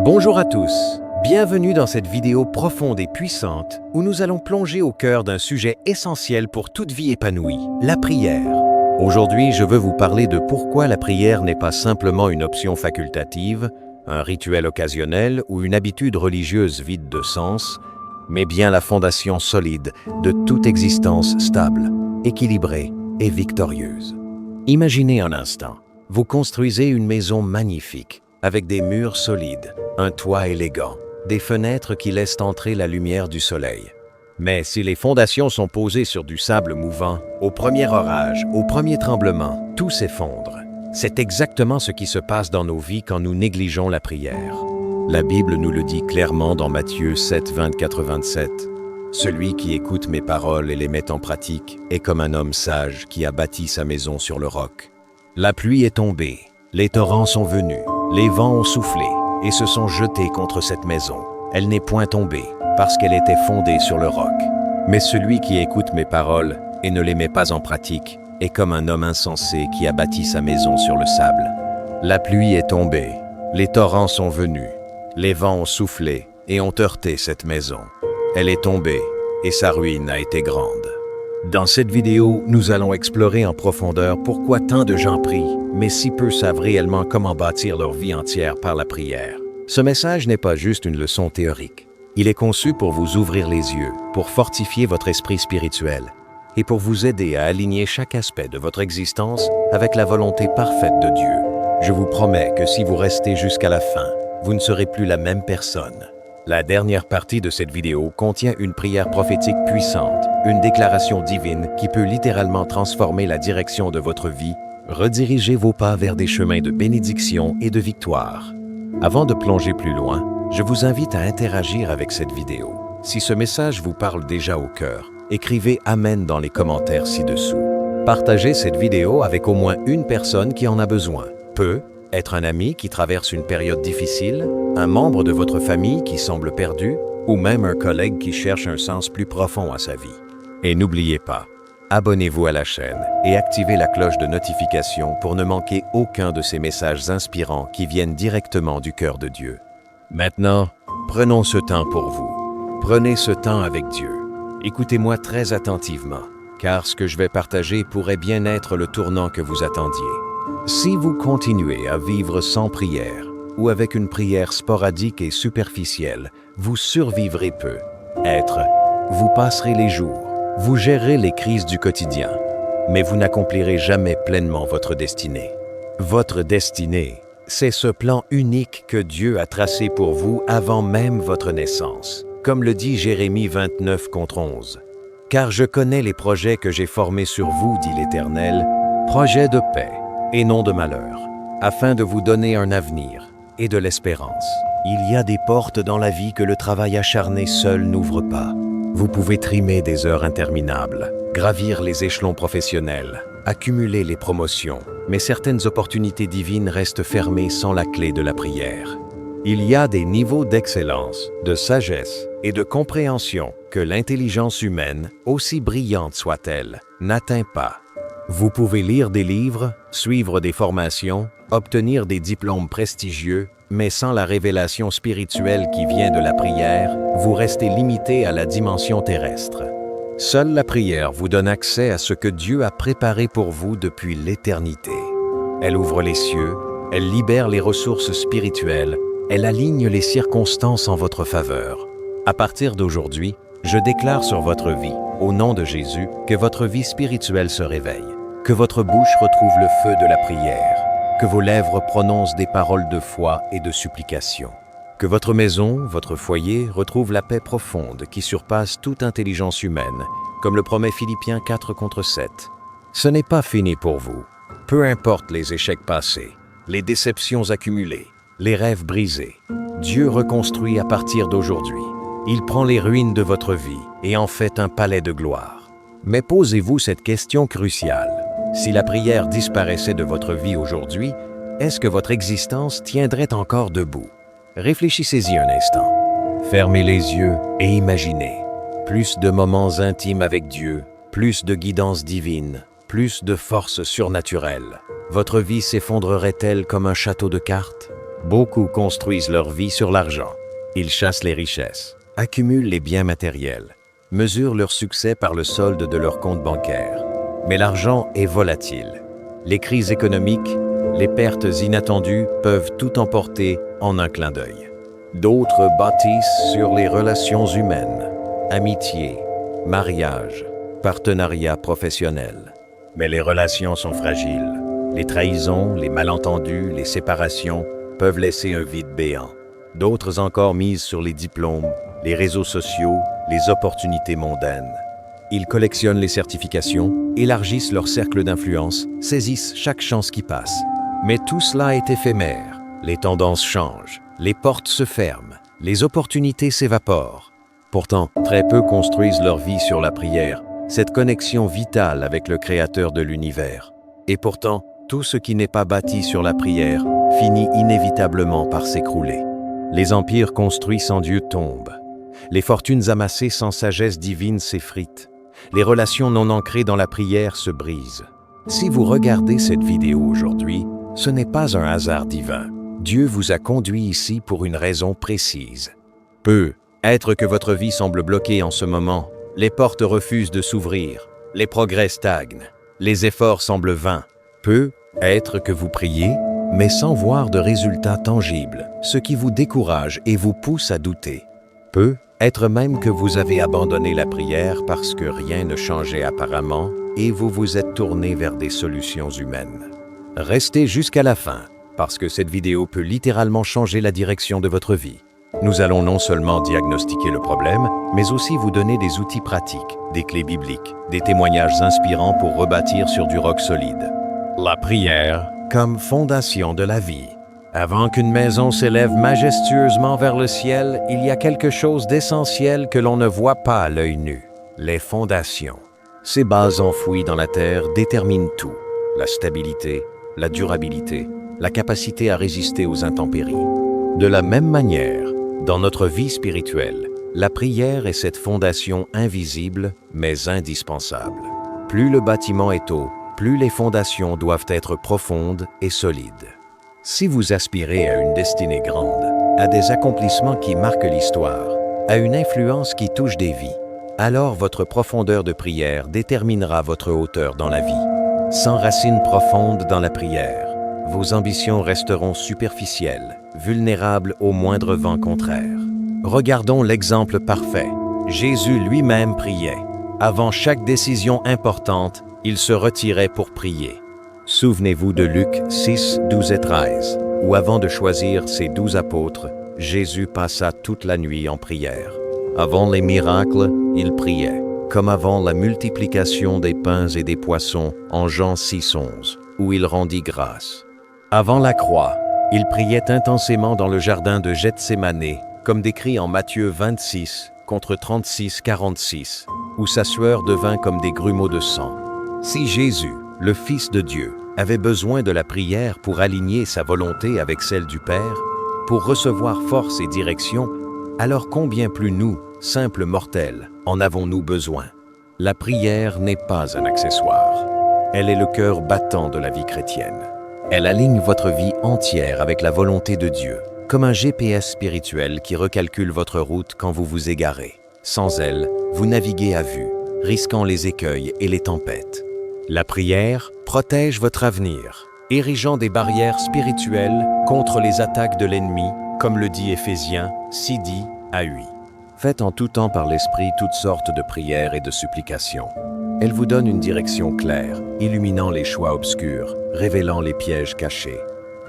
Bonjour à tous, bienvenue dans cette vidéo profonde et puissante où nous allons plonger au cœur d'un sujet essentiel pour toute vie épanouie, la prière. Aujourd'hui, je veux vous parler de pourquoi la prière n'est pas simplement une option facultative, un rituel occasionnel ou une habitude religieuse vide de sens, mais bien la fondation solide de toute existence stable, équilibrée et victorieuse. Imaginez un instant, vous construisez une maison magnifique, avec des murs solides, un toit élégant, des fenêtres qui laissent entrer la lumière du soleil. Mais si les fondations sont posées sur du sable mouvant, au premier orage, au premier tremblement, tout s'effondre. C'est exactement ce qui se passe dans nos vies quand nous négligeons la prière. La Bible nous le dit clairement dans Matthieu 7, 24-27. « Celui qui écoute mes paroles et les met en pratique est comme un homme sage qui a bâti sa maison sur le roc. La pluie est tombée, les torrents sont venus, les vents ont soufflé et se sont jetés contre cette maison. Elle n'est point tombée parce qu'elle était fondée sur le roc. Mais celui qui écoute mes paroles et ne les met pas en pratique est comme un homme insensé qui a bâti sa maison sur le sable. La pluie est tombée, les torrents sont venus, les vents ont soufflé et ont heurté cette maison. Elle est tombée et sa ruine a été grande. » Dans cette vidéo, nous allons explorer en profondeur pourquoi tant de gens prient, mais si peu savent réellement comment bâtir leur vie entière par la prière. Ce message n'est pas juste une leçon théorique. Il est conçu pour vous ouvrir les yeux, pour fortifier votre esprit spirituel et pour vous aider à aligner chaque aspect de votre existence avec la volonté parfaite de Dieu. Je vous promets que si vous restez jusqu'à la fin, vous ne serez plus la même personne. La dernière partie de cette vidéo contient une prière prophétique puissante, une déclaration divine qui peut littéralement transformer la direction de votre vie, rediriger vos pas vers des chemins de bénédiction et de victoire. Avant de plonger plus loin, je vous invite à interagir avec cette vidéo. Si ce message vous parle déjà au cœur, écrivez « Amen » dans les commentaires ci-dessous. Partagez cette vidéo avec au moins une personne qui en a besoin. Peut être un ami qui traverse une période difficile, un membre de votre famille qui semble perdu, ou même un collègue qui cherche un sens plus profond à sa vie. Et n'oubliez pas, abonnez-vous à la chaîne et activez la cloche de notification pour ne manquer aucun de ces messages inspirants qui viennent directement du cœur de Dieu. Maintenant, prenons ce temps pour vous. Prenez ce temps avec Dieu. Écoutez-moi très attentivement, car ce que je vais partager pourrait bien être le tournant que vous attendiez. Si vous continuez à vivre sans prière ou avec une prière sporadique et superficielle, vous survivrez peu. Vous passerez les jours, vous gérerez les crises du quotidien, mais vous n'accomplirez jamais pleinement votre destinée. Votre destinée, c'est ce plan unique que Dieu a tracé pour vous avant même votre naissance, comme le dit Jérémie 29-11. « Car je connais les projets que j'ai formés sur vous, dit l'Éternel, projets de paix et non de malheur, afin de vous donner un avenir et de l'espérance. Il y a des portes dans la vie que le travail acharné seul n'ouvre pas. Vous pouvez trimer des heures interminables, gravir les échelons professionnels, accumuler les promotions, mais certaines opportunités divines restent fermées sans la clé de la prière. Il y a des niveaux d'excellence, de sagesse et de compréhension que l'intelligence humaine, aussi brillante soit-elle, n'atteint pas. Vous pouvez lire des livres, suivre des formations, obtenir des diplômes prestigieux, mais sans la révélation spirituelle qui vient de la prière, vous restez limité à la dimension terrestre. Seule la prière vous donne accès à ce que Dieu a préparé pour vous depuis l'éternité. Elle ouvre les cieux, elle libère les ressources spirituelles, elle aligne les circonstances en votre faveur. À partir d'aujourd'hui, je déclare sur votre vie, au nom de Jésus, que votre vie spirituelle se réveille, que votre bouche retrouve le feu de la prière, que vos lèvres prononcent des paroles de foi et de supplication, que votre maison, votre foyer retrouve la paix profonde qui surpasse toute intelligence humaine, comme le promet Philippiens 4-7. Ce n'est pas fini pour vous. Peu importe les échecs passés, les déceptions accumulées, les rêves brisés, Dieu reconstruit à partir d'aujourd'hui. Il prend les ruines de votre vie et en fait un palais de gloire. Mais posez-vous cette question cruciale. Si la prière disparaissait de votre vie aujourd'hui, est-ce que votre existence tiendrait encore debout? Réfléchissez-y un instant. Fermez les yeux et imaginez. Plus de moments intimes avec Dieu, plus de guidance divine, plus de force surnaturelle. Votre vie s'effondrerait-elle comme un château de cartes? Beaucoup construisent leur vie sur l'argent. Ils chassent les richesses, accumulent les biens matériels, mesurent leur succès par le solde de leur compte bancaire. Mais l'argent est volatile. Les crises économiques, les pertes inattendues peuvent tout emporter en un clin d'œil. D'autres bâtissent sur les relations humaines, amitié, mariage, partenariat professionnel. Mais les relations sont fragiles. Les trahisons, les malentendus, les séparations peuvent laisser un vide béant. D'autres encore misent sur les diplômes, les réseaux sociaux, les opportunités mondaines. Ils collectionnent les certifications, élargissent leur cercle d'influence, saisissent chaque chance qui passe. Mais tout cela est éphémère. Les tendances changent, les portes se ferment, les opportunités s'évaporent. Pourtant, très peu construisent leur vie sur la prière, cette connexion vitale avec le Créateur de l'univers. Et pourtant, tout ce qui n'est pas bâti sur la prière finit inévitablement par s'écrouler. Les empires construits sans Dieu tombent. Les fortunes amassées sans sagesse divine s'effritent. Les relations non ancrées dans la prière se brisent. Si vous regardez cette vidéo aujourd'hui, ce n'est pas un hasard divin. Dieu vous a conduit ici pour une raison précise. Peut être que votre vie semble bloquée en ce moment. Les portes refusent de s'ouvrir. Les progrès stagnent. Les efforts semblent vains. Peut être que vous priez, mais sans voir de résultats tangibles, ce qui vous décourage et vous pousse à douter. Peut être même que vous avez abandonné la prière parce que rien ne changeait apparemment et vous vous êtes tourné vers des solutions humaines. Restez jusqu'à la fin, parce que cette vidéo peut littéralement changer la direction de votre vie. Nous allons non seulement diagnostiquer le problème, mais aussi vous donner des outils pratiques, des clés bibliques, des témoignages inspirants pour rebâtir sur du roc solide. La prière comme fondation de la vie. Avant qu'une maison s'élève majestueusement vers le ciel, il y a quelque chose d'essentiel que l'on ne voit pas à l'œil nu. Les fondations. Ces bases enfouies dans la terre déterminent tout. La stabilité, la durabilité, la capacité à résister aux intempéries. De la même manière, dans notre vie spirituelle, la prière est cette fondation invisible mais indispensable. Plus le bâtiment est haut, plus les fondations doivent être profondes et solides. Si vous aspirez à une destinée grande, à des accomplissements qui marquent l'histoire, à une influence qui touche des vies, alors votre profondeur de prière déterminera votre hauteur dans la vie. Sans racines profondes dans la prière, vos ambitions resteront superficielles, vulnérables au moindre vent contraire. Regardons l'exemple parfait. Jésus lui-même priait. Avant chaque décision importante, il se retirait pour prier. Souvenez-vous de Luc 6, 12 et 13, où avant de choisir ses 12 apôtres, Jésus passa toute la nuit en prière. Avant les miracles, il priait, comme avant la multiplication des pains et des poissons en Jean 6, 11, où il rendit grâce. Avant la croix, il priait intensément dans le jardin de Gethsémané, comme décrit en Matthieu 26, contre 36, 46, où sa sueur devint comme des grumeaux de sang. Si Jésus, le Fils de Dieu, avait besoin de la prière pour aligner sa volonté avec celle du Père, pour recevoir force et direction, alors combien plus nous, simples mortels, en avons-nous besoin? La prière n'est pas un accessoire. Elle est le cœur battant de la vie chrétienne. Elle aligne votre vie entière avec la volonté de Dieu, comme un GPS spirituel qui recalcule votre route quand vous vous égarez. Sans elle, vous naviguez à vue, risquant les écueils et les tempêtes. La prière protège votre avenir, érigeant des barrières spirituelles contre les attaques de l'ennemi, comme le dit Éphésiens 6:10 à 8. Faites en tout temps par l'Esprit toutes sortes de prières et de supplications. Elle vous donne une direction claire, illuminant les choix obscurs, révélant les pièges cachés.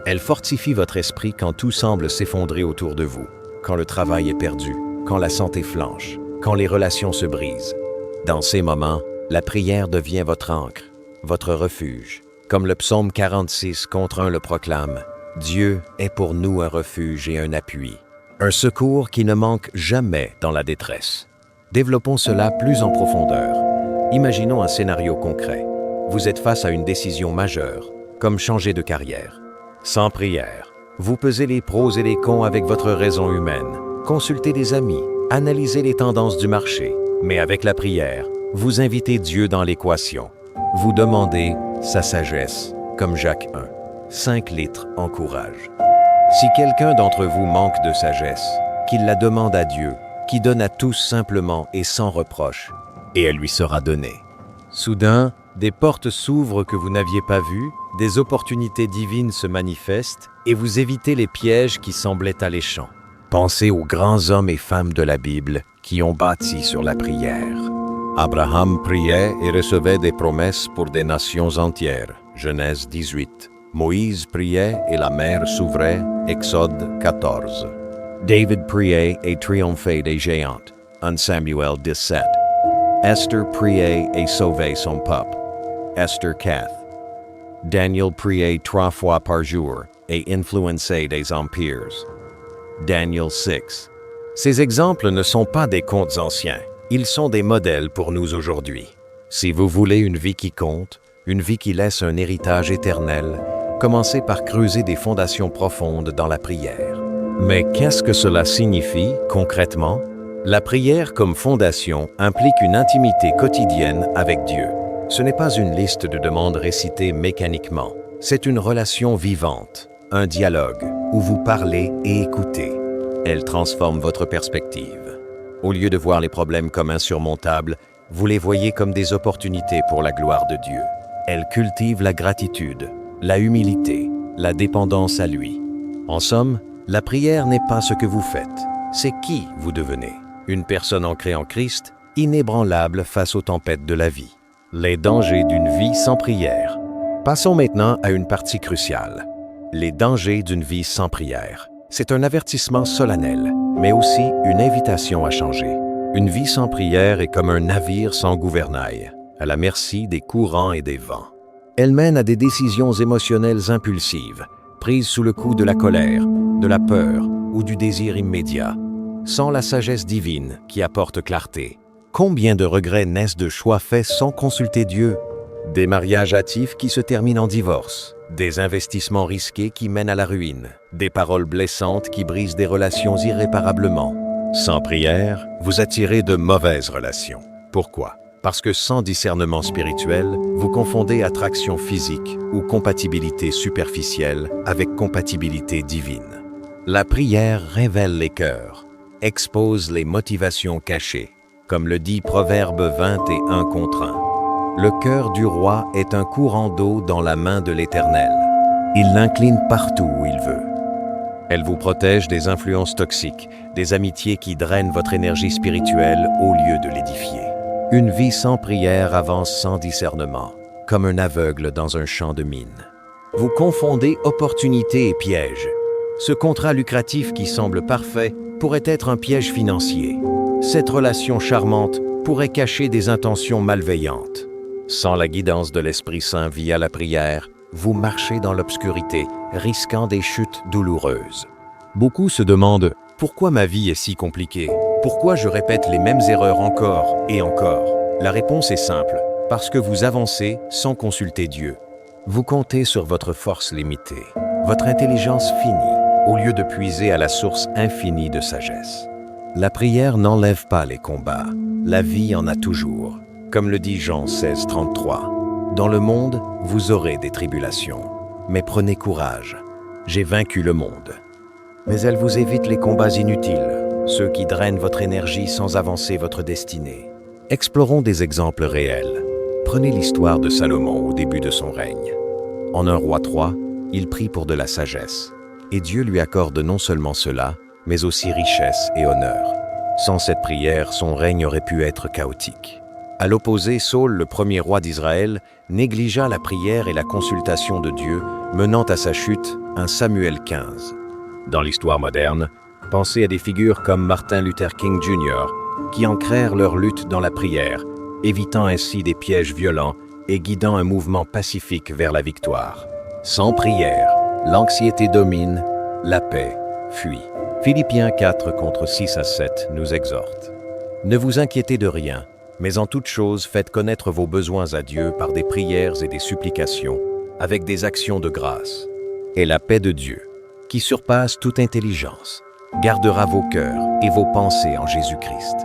Elle fortifie votre esprit quand tout semble s'effondrer autour de vous, quand le travail est perdu, quand la santé flanche, quand les relations se brisent. Dans ces moments, la prière devient votre ancre, votre refuge. Comme le psaume 46 contre 1 le proclame, Dieu est pour nous un refuge et un appui, un secours qui ne manque jamais dans la détresse. Développons cela plus en profondeur. Imaginons un scénario concret. Vous êtes face à une décision majeure, comme changer de carrière. Sans prière, vous pesez les pros et les cons avec votre raison humaine, consultez des amis, analysez les tendances du marché. Mais avec la prière, vous invitez Dieu dans l'équation. Vous demandez sa sagesse, comme Jacques 1. 5 litres en courage. Si quelqu'un d'entre vous manque de sagesse, qu'il la demande à Dieu, qui donne à tous simplement et sans reproche, et elle lui sera donnée. Soudain, des portes s'ouvrent que vous n'aviez pas vues, des opportunités divines se manifestent et vous évitez les pièges qui semblaient alléchants. Pensez aux grands hommes et femmes de la Bible qui ont bâti sur la prière. Abraham priait et recevait des promesses pour des nations entières. Genèse 18. Moïse priait et la mer s'ouvrait. Exode 14. David priait et triomphait des géants. 1 Samuel 17. Esther priait et sauvait son peuple. Esther 4. Daniel priait 3 fois par jour et influençait des empires. Daniel 6. Ces exemples ne sont pas des contes anciens, ils sont des modèles pour nous aujourd'hui. Si vous voulez une vie qui compte, une vie qui laisse un héritage éternel, commencez par creuser des fondations profondes dans la prière. Mais qu'est-ce que cela signifie concrètement? La prière comme fondation implique une intimité quotidienne avec Dieu. Ce n'est pas une liste de demandes récitées mécaniquement, c'est une relation vivante, un dialogue où vous parlez et écoutez. Elle transforme votre perspective. Au lieu de voir les problèmes comme insurmontables, vous les voyez comme des opportunités pour la gloire de Dieu. Elle cultive la gratitude, la humilité, la dépendance à lui. En somme, la prière n'est pas ce que vous faites, c'est qui vous devenez. Une personne ancrée en Christ, inébranlable face aux tempêtes de la vie. Les dangers d'une vie sans prière. Passons maintenant à une partie cruciale. Les dangers d'une vie sans prière. C'est un avertissement solennel, mais aussi une invitation à changer. Une vie sans prière est comme un navire sans gouvernail, à la merci des courants et des vents. Elle mène à des décisions émotionnelles impulsives, prises sous le coup de la colère, de la peur ou du désir immédiat, sans la sagesse divine qui apporte clarté. Combien de regrets naissent de choix faits sans consulter Dieu? Des mariages hâtifs qui se terminent en divorce, des investissements risqués qui mènent à la ruine, des paroles blessantes qui brisent des relations irréparablement. Sans prière, vous attirez de mauvaises relations. Pourquoi? Parce que sans discernement spirituel, vous confondez attraction physique ou compatibilité superficielle avec compatibilité divine. La prière révèle les cœurs, expose les motivations cachées, comme le dit Proverbe 21 contre 1. Le cœur du roi est un courant d'eau dans la main de l'Éternel. Il l'incline partout où il veut. Elle vous protège des influences toxiques, des amitiés qui drainent votre énergie spirituelle au lieu de l'édifier. Une vie sans prière avance sans discernement, comme un aveugle dans un champ de mine. Vous confondez opportunité et piège. Ce contrat lucratif qui semble parfait pourrait être un piège financier. Cette relation charmante pourrait cacher des intentions malveillantes. Sans la guidance de l'Esprit Saint via la prière, vous marchez dans l'obscurité, risquant des chutes douloureuses. Beaucoup se demandent « Pourquoi ma vie est si compliquée? Pourquoi je répète les mêmes erreurs encore et encore ?» La réponse est simple, parce que vous avancez sans consulter Dieu. Vous comptez sur votre force limitée, votre intelligence finie, au lieu de puiser à la source infinie de sagesse. La prière n'enlève pas les combats, la vie en a toujours. Comme le dit Jean 16, 33. Dans le monde, vous aurez des tribulations, mais prenez courage. J'ai vaincu le monde. Mais elle vous évite les combats inutiles, ceux qui drainent votre énergie sans avancer votre destinée. Explorons des exemples réels. Prenez l'histoire de Salomon au début de son règne. En 1 Roi 3, il prie pour de la sagesse, et Dieu lui accorde non seulement cela, mais aussi richesse et honneur. Sans cette prière, son règne aurait pu être chaotique. À l'opposé, Saül, le premier roi d'Israël, négligea la prière et la consultation de Dieu, menant à sa chute, 1 Samuel 15. Dans l'histoire moderne, pensez à des figures comme Martin Luther King Jr., qui ancrèrent leur lutte dans la prière, évitant ainsi des pièges violents et guidant un mouvement pacifique vers la victoire. Sans prière, l'anxiété domine, la paix fuit. Philippiens 4 contre 6 à 7 nous exhorte. Ne vous inquiétez de rien, mais en toute chose, faites connaître vos besoins à Dieu par des prières et des supplications, avec des actions de grâce. Et la paix de Dieu, qui surpasse toute intelligence, gardera vos cœurs et vos pensées en Jésus-Christ.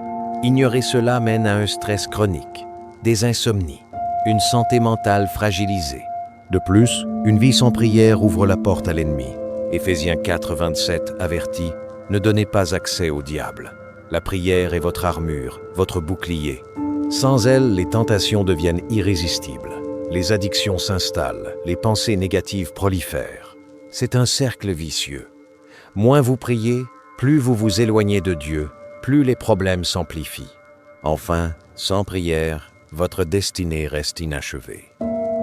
Ignorer cela mène à un stress chronique, des insomnies, une santé mentale fragilisée. De plus, une vie sans prière ouvre la porte à l'ennemi, Éphésiens 4, 27 avertit « Ne donnez pas accès au diable. La prière est votre armure, votre bouclier. Sans elle, les tentations deviennent irrésistibles. Les addictions s'installent, les pensées négatives prolifèrent. C'est un cercle vicieux. Moins vous priez, plus vous vous éloignez de Dieu, plus les problèmes s'amplifient. Enfin, sans prière, votre destinée reste inachevée.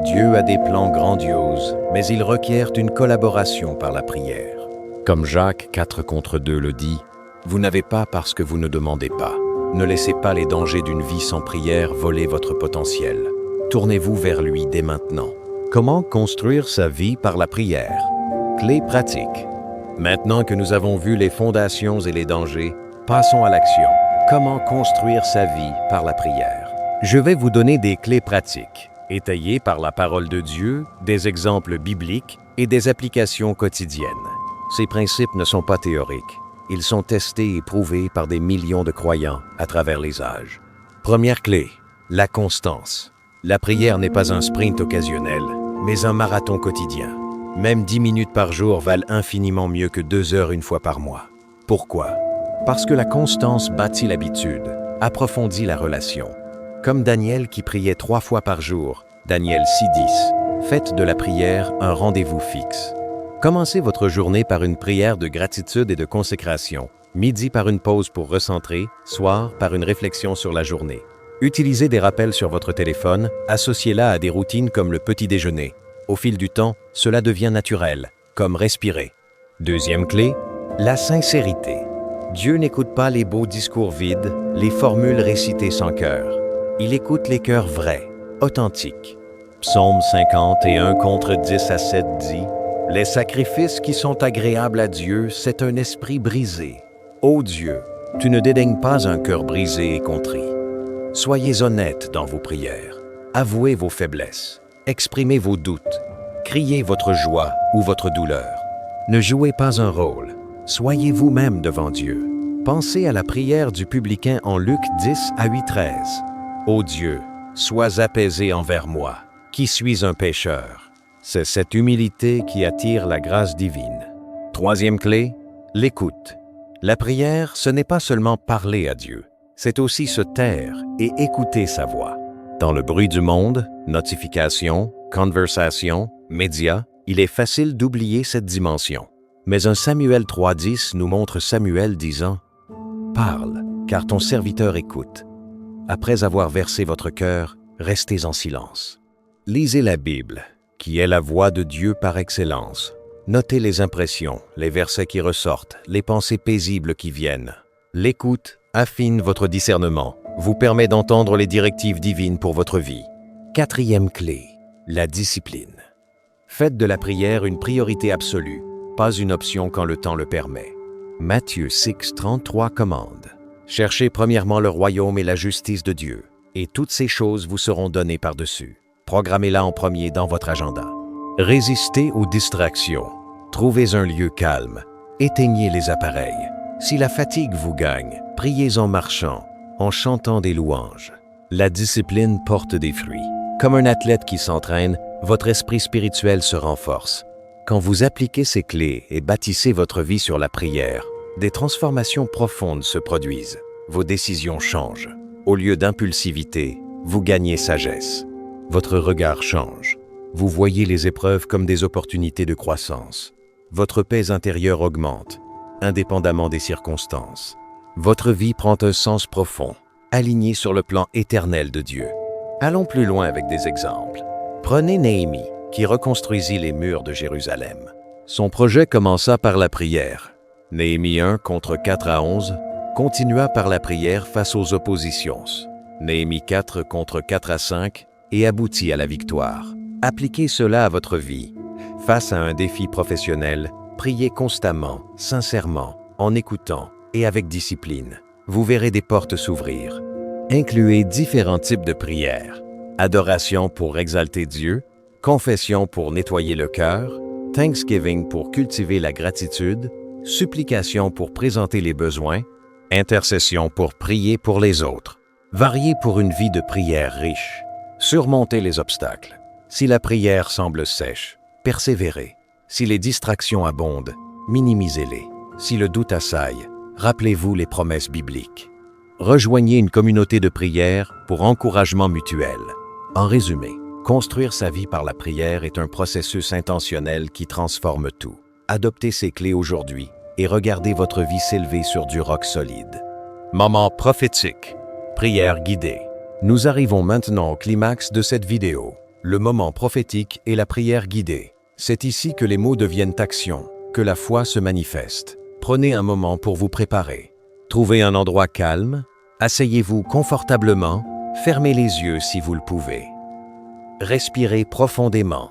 Dieu a des plans grandioses, mais ils requièrent une collaboration par la prière. Comme Jacques 4 contre 2 le dit, « Vous n'avez pas parce que vous ne demandez pas. Ne laissez pas les dangers d'une vie sans prière voler votre potentiel. Tournez-vous vers lui dès maintenant. » Comment construire sa vie par la prière? Clé pratique. Maintenant que nous avons vu les fondations et les dangers, passons à l'action. Comment construire sa vie par la prière? Je vais vous donner des clés pratiques, étayées par la parole de Dieu, des exemples bibliques et des applications quotidiennes. Ces principes ne sont pas théoriques. Ils sont testés et prouvés par des millions de croyants à travers les âges. Première clé, la constance. La prière n'est pas un sprint occasionnel, mais un marathon quotidien. Même 10 minutes par jour valent infiniment mieux que 2 heures une fois par mois. Pourquoi? Parce que la constance bâtit l'habitude, approfondit la relation. Comme Daniel qui priait 3 fois par jour, Daniel 6:10. Faites de la prière un rendez-vous fixe. Commencez votre journée par une prière de gratitude et de consécration, midi par une pause pour recentrer, soir par une réflexion sur la journée. Utilisez des rappels sur votre téléphone, associez-la à des routines comme le petit déjeuner. Au fil du temps, cela devient naturel, comme respirer. Deuxième clé, la sincérité. Dieu n'écoute pas les beaux discours vides, les formules récitées sans cœur. Il écoute les cœurs vrais, authentiques. Psaume 51 contre 10 à 7 dit « Les sacrifices qui sont agréables à Dieu, c'est un esprit brisé. Ô Dieu, tu ne dédaignes pas un cœur brisé et contrit. » Soyez honnêtes dans vos prières. Avouez vos faiblesses. Exprimez vos doutes. Criez votre joie ou votre douleur. Ne jouez pas un rôle. Soyez vous-même devant Dieu. Pensez à la prière du publicain en Luc 10 à 8:13. Ô Dieu, sois apaisé envers moi, qui suis un pécheur. C'est cette humilité qui attire la grâce divine. Troisième clé, l'écoute. La prière, ce n'est pas seulement parler à Dieu. C'est aussi se taire et écouter sa voix. Dans le bruit du monde, notifications, conversations, médias, il est facile d'oublier cette dimension. Mais un Samuel 3:10 nous montre Samuel disant « Parle, car ton serviteur écoute. Après avoir versé votre cœur, restez en silence. » Lisez la Bible, qui est la voix de Dieu par excellence. Notez les impressions, les versets qui ressortent, les pensées paisibles qui viennent. L'écoute affine votre discernement, vous permet d'entendre les directives divines pour votre vie. Quatrième clé, la discipline. Faites de la prière une priorité absolue, pas une option quand le temps le permet. Matthieu 6:33 commande. Cherchez premièrement le royaume et la justice de Dieu, et toutes ces choses vous seront données par-dessus. Programmez-la en premier dans votre agenda. Résistez aux distractions. Trouvez un lieu calme. Éteignez les appareils. Si la fatigue vous gagne, priez en marchant, en chantant des louanges. La discipline porte des fruits. Comme un athlète qui s'entraîne, votre esprit spirituel se renforce. Quand vous appliquez ces clés et bâtissez votre vie sur la prière, des transformations profondes se produisent. Vos décisions changent. Au lieu d'impulsivité, vous gagnez sagesse. Votre regard change. Vous voyez les épreuves comme des opportunités de croissance. Votre paix intérieure augmente, indépendamment des circonstances. Votre vie prend un sens profond, aligné sur le plan éternel de Dieu. Allons plus loin avec des exemples. Prenez Néhémie, qui reconstruisit les murs de Jérusalem. Son projet commença par la prière. Néhémie 1 contre 4 à 11 continua par la prière face aux oppositions. Néhémie 4 contre 4 à 5 et aboutit à la victoire. Appliquez cela à votre vie. Face à un défi professionnel, priez constamment, sincèrement, en écoutant et avec discipline. Vous verrez des portes s'ouvrir. Incluez différents types de prières. Adoration pour exalter Dieu, confession pour nettoyer le cœur, Thanksgiving pour cultiver la gratitude, supplication pour présenter les besoins, intercession pour prier pour les autres. Variez pour une vie de prière riche. Surmontez les obstacles. Si la prière semble sèche, persévérez. Si les distractions abondent, minimisez-les. Si le doute assaille, rappelez-vous les promesses bibliques. Rejoignez une communauté de prière pour encouragement mutuel. En résumé, construire sa vie par la prière est un processus intentionnel qui transforme tout. Adoptez ces clés aujourd'hui et regardez votre vie s'élever sur du roc solide. Moment prophétique. Prière guidée. Nous arrivons maintenant au climax de cette vidéo. Le moment prophétique et la prière guidée. C'est ici que les mots deviennent action, que la foi se manifeste. Prenez un moment pour vous préparer. Trouvez un endroit calme, asseyez-vous confortablement, fermez les yeux si vous le pouvez. Respirez profondément.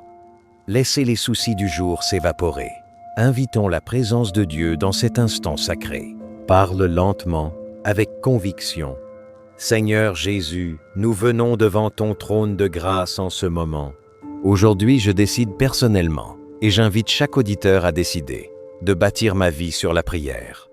Laissez les soucis du jour s'évaporer. Invitons la présence de Dieu dans cet instant sacré. Parle lentement, avec conviction. Seigneur Jésus, nous venons devant ton trône de grâce en ce moment. Aujourd'hui, je décide personnellement, et j'invite chaque auditeur à décider, de bâtir ma vie sur la prière.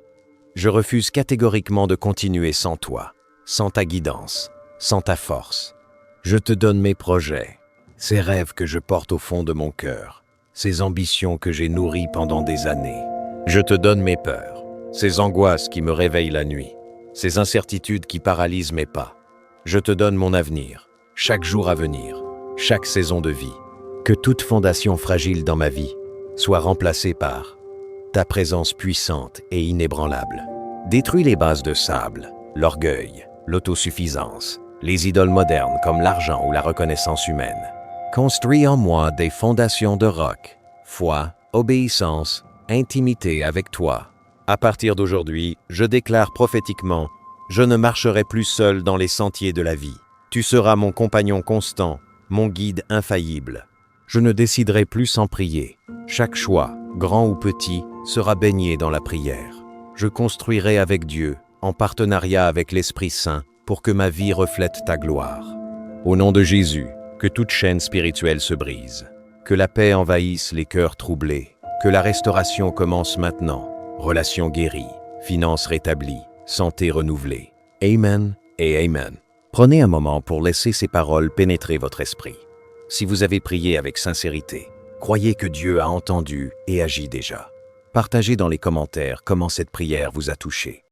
Je refuse catégoriquement de continuer sans toi, sans ta guidance, sans ta force. Je te donne mes projets, ces rêves que je porte au fond de mon cœur, ces ambitions que j'ai nourries pendant des années. Je te donne mes peurs, ces angoisses qui me réveillent la nuit, ces incertitudes qui paralysent mes pas. Je te donne mon avenir, chaque jour à venir, chaque saison de vie. Que toute fondation fragile dans ma vie soit remplacée par ta présence puissante et inébranlable. Détruis les bases de sable, l'orgueil, l'autosuffisance, les idoles modernes comme l'argent ou la reconnaissance humaine. Construis en moi des fondations de roc, foi, obéissance, intimité avec toi. À partir d'aujourd'hui, je déclare prophétiquement, je ne marcherai plus seul dans les sentiers de la vie. Tu seras mon compagnon constant, mon guide infaillible. Je ne déciderai plus sans prier. Chaque choix, grand ou petit, sera baigné dans la prière. Je construirai avec Dieu, en partenariat avec l'Esprit Saint, pour que ma vie reflète ta gloire. Au nom de Jésus, que toute chaîne spirituelle se brise, que la paix envahisse les cœurs troublés, que la restauration commence maintenant. Relations guéries, finances rétablies, santé renouvelée. Amen et Amen. Prenez un moment pour laisser ces paroles pénétrer votre esprit. Si vous avez prié avec sincérité, croyez que Dieu a entendu et agi déjà. Partagez dans les commentaires comment cette prière vous a touché.